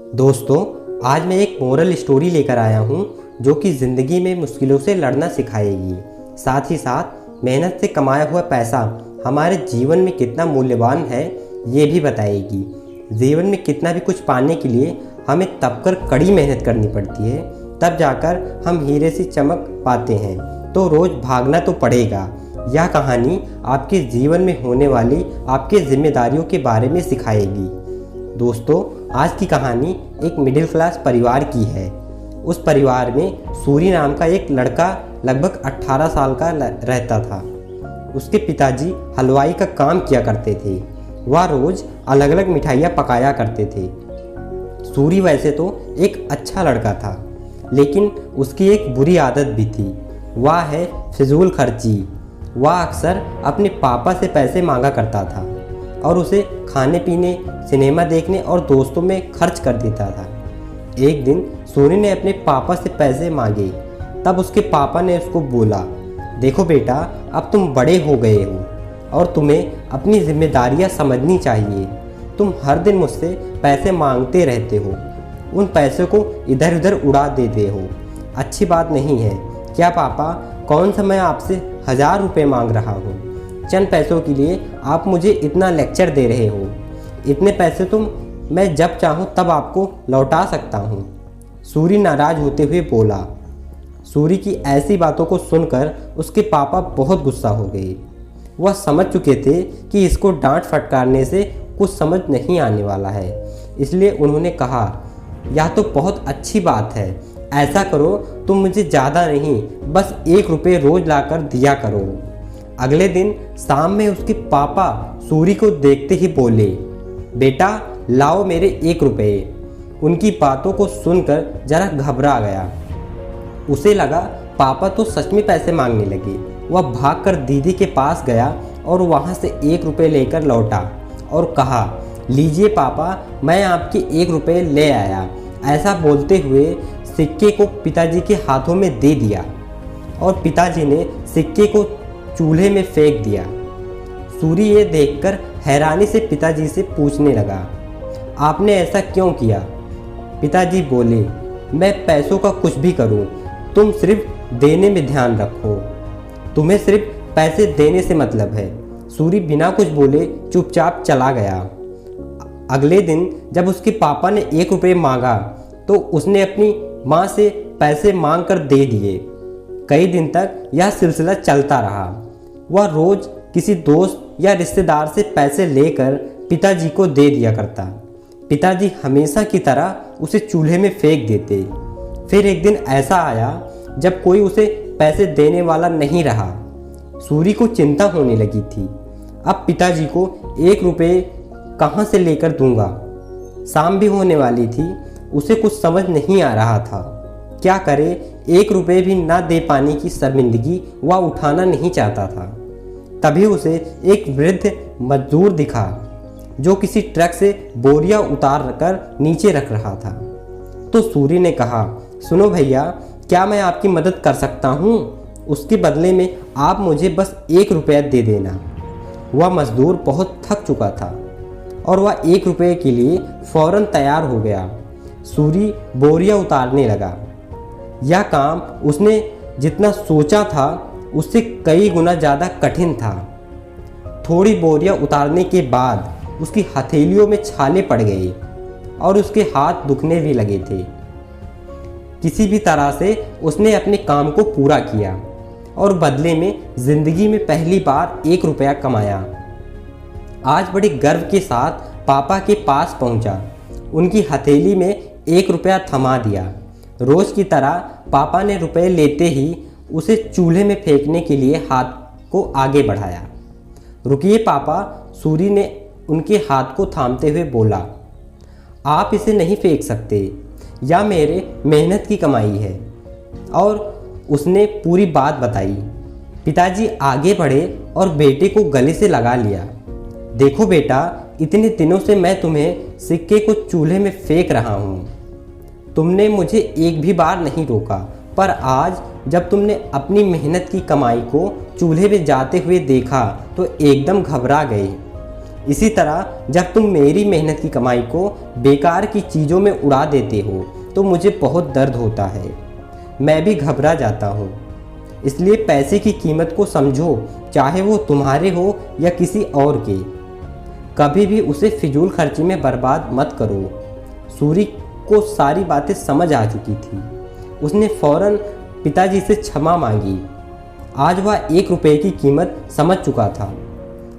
दोस्तों, आज मैं एक मोरल स्टोरी लेकर आया हूँ जो कि ज़िंदगी में मुश्किलों से लड़ना सिखाएगी। साथ ही साथ मेहनत से कमाया हुआ पैसा हमारे जीवन में कितना मूल्यवान है ये भी बताएगी। जीवन में कितना भी कुछ पाने के लिए हमें तब कर कड़ी मेहनत करनी पड़ती है, तब जाकर हम हीरे सी चमक पाते हैं। तो रोज़ भागना तो पड़ेगा। यह कहानी आपके जीवन में होने वाली आपकी जिम्मेदारियों के बारे में सिखाएगी। दोस्तों, आज की कहानी एक मिडिल क्लास परिवार की है। उस परिवार में सूरी नाम का एक लड़का लगभग 18 साल का रहता था। उसके पिताजी हलवाई का काम किया करते थे। वह रोज़ अलग अलग मिठाइयाँ पकाया करते थे। सूरी वैसे तो एक अच्छा लड़का था, लेकिन उसकी एक बुरी आदत भी थी। वह है फिजूल खर्ची। वह अक्सर अपने पापा से पैसे मांगा करता था और उसे खाने पीने, सिनेमा देखने और दोस्तों में खर्च कर देता था। एक दिन सूरी ने अपने पापा से पैसे मांगे। तब उसके पापा ने उसको बोला, देखो बेटा, अब तुम बड़े हो गए हो और तुम्हें अपनी जिम्मेदारियां समझनी चाहिए। तुम हर दिन मुझसे पैसे मांगते रहते हो, उन पैसों को इधर उधर उड़ा देते हो। अच्छी बात नहीं है। क्या पापा, कौन सा मैं आपसे 1000 रुपये मांग रहा हूँ? चंद पैसों के लिए आप मुझे इतना लेक्चर दे रहे हो। इतने पैसे तो मैं जब चाहूँ तब आपको लौटा सकता हूँ। सूरी नाराज होते हुए बोला। सूरी की ऐसी बातों को सुनकर उसके पापा बहुत गुस्सा हो गए। वह समझ चुके थे कि इसको डांट फटकारने से कुछ समझ नहीं आने वाला है, इसलिए उन्होंने कहा, यह तो बहुत अच्छी बात है। ऐसा करो, तुम मुझे ज़्यादा नहीं, बस 1 रुपये रोज़ लाकर दिया करो। अगले दिन शाम में उसके पापा सूरी को देखते ही बोले, बेटा लाओ मेरे 1 रुपये। उनकी बातों को सुनकर जरा घबरा गया। उसे लगा पापा तो सच में पैसे मांगने लगे। वह भागकर दीदी के पास गया और वहाँ से 1 रुपये लेकर लौटा और कहा, लीजिए पापा, मैं आपके 1 रुपये ले आया। ऐसा बोलते हुए सिक्के को पिताजी के हाथों में दे दिया और पिताजी ने सिक्के को चूल्हे में फेंक दिया। सूरी ये देखकर हैरानी से पिताजी से पूछने लगा, आपने ऐसा क्यों किया? पिताजी बोले, मैं पैसों का कुछ भी करूं, तुम सिर्फ देने में ध्यान रखो। तुम्हें सिर्फ पैसे देने से मतलब है। सूरी बिना कुछ बोले चुपचाप चला गया। अगले दिन जब उसके पापा ने 1 रुपये मांगा तो उसने अपनी माँ से पैसे मांग कर दे दिए। कई दिन तक यह सिलसिला चलता रहा। वह रोज़ किसी दोस्त या रिश्तेदार से पैसे लेकर पिताजी को दे दिया करता। पिताजी हमेशा की तरह उसे चूल्हे में फेंक देते। फिर एक दिन ऐसा आया जब कोई उसे पैसे देने वाला नहीं रहा। सूरी को चिंता होने लगी थी। अब पिताजी को 1 रुपये कहाँ से लेकर दूंगा? शाम भी होने वाली थी। उसे कुछ समझ नहीं आ रहा था। क्या करे? 1 रुपये भी ना दे पाने की शर्मिंदगी वह उठाना नहीं चाहता था। तभी उसे एक वृद्ध मजदूर दिखा जो किसी ट्रक से बोरियां उतार कर नीचे रख रहा था। तो सूरी ने कहा, सुनो भैया, क्या मैं आपकी मदद कर सकता हूँ? उसके बदले में आप मुझे बस 1 रुपया दे देना। वह मजदूर बहुत थक चुका था और वह 1 रुपये के लिए फौरन तैयार हो गया। सूरी बोरियां उतारने लगा। यह काम उसने जितना सोचा था उससे कई गुना ज़्यादा कठिन था। थोड़ी बोरियां उतारने के बाद उसकी हथेलियों में छाले पड़ गए और उसके हाथ दुखने भी लगे थे। किसी भी तरह से उसने अपने काम को पूरा किया और बदले में जिंदगी में पहली बार 1 रुपया कमाया। आज बड़े गर्व के साथ पापा के पास पहुंचा। उनकी हथेली में 1 रुपया थमा दिया। रोज की तरह पापा ने रुपए लेते ही उसे चूल्हे में फेंकने के लिए हाथ को आगे बढ़ाया। रुकिए पापा, सूरी ने उनके हाथ को थामते हुए बोला, आप इसे नहीं फेंक सकते, यह मेरे मेहनत की कमाई है। और उसने पूरी बात बताई। पिताजी आगे बढ़े और बेटे को गले से लगा लिया। देखो बेटा, इतने दिनों से मैं तुम्हें सिक्के को चूल्हे में फेंक रहा हूँ। तुमने मुझे एक भी बार नहीं रोका, पर आज जब तुमने अपनी मेहनत की कमाई को चूल्हे में जाते हुए देखा तो एकदम घबरा गए। इसी तरह जब तुम मेरी मेहनत की कमाई को बेकार की चीज़ों में उड़ा देते हो तो मुझे बहुत दर्द होता है, मैं भी घबरा जाता हूँ। इसलिए पैसे की कीमत को समझो, चाहे वो तुम्हारे हो या किसी और के। कभी भी उसे फिजूल खर्ची में बर्बाद मत करो। सूरी को सारी बातें समझ आ चुकी थी। उसने फौरन पिताजी से क्षमा मांगी। आज वह 1 रुपये की कीमत समझ चुका था।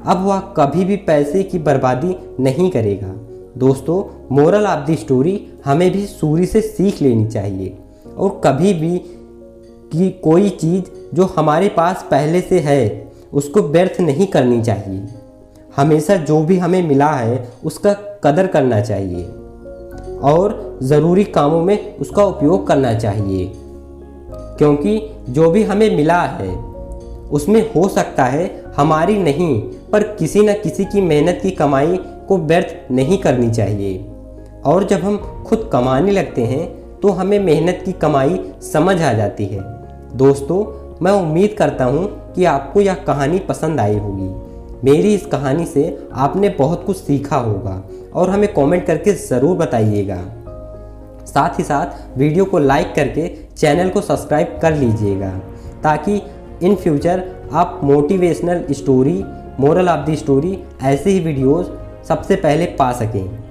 अब वह कभी भी पैसे की बर्बादी नहीं करेगा। दोस्तों, मोरल ऑफ द स्टोरी, हमें भी सूरी से सीख लेनी चाहिए और कभी भी कि कोई चीज़ जो हमारे पास पहले से है उसको व्यर्थ नहीं करनी चाहिए। हमेशा जो भी हमें मिला है उसका कदर करना चाहिए और ज़रूरी कामों में उसका उपयोग करना चाहिए, क्योंकि जो भी हमें मिला है उसमें हो सकता है हमारी नहीं पर किसी न किसी की मेहनत की कमाई को व्यर्थ नहीं करनी चाहिए। और जब हम खुद कमाने लगते हैं तो हमें मेहनत की कमाई समझ आ जाती है। दोस्तों, मैं उम्मीद करता हूँ कि आपको यह कहानी पसंद आई होगी। मेरी इस कहानी से आपने बहुत कुछ सीखा होगा और हमें कमेंट करके ज़रूर बताइएगा। साथ ही साथ वीडियो को लाइक करके चैनल को सब्सक्राइब कर लीजिएगा ताकि इन फ्यूचर आप motivational story, moral of the story ऐसे ही वीडियोस सबसे पहले पा सकें।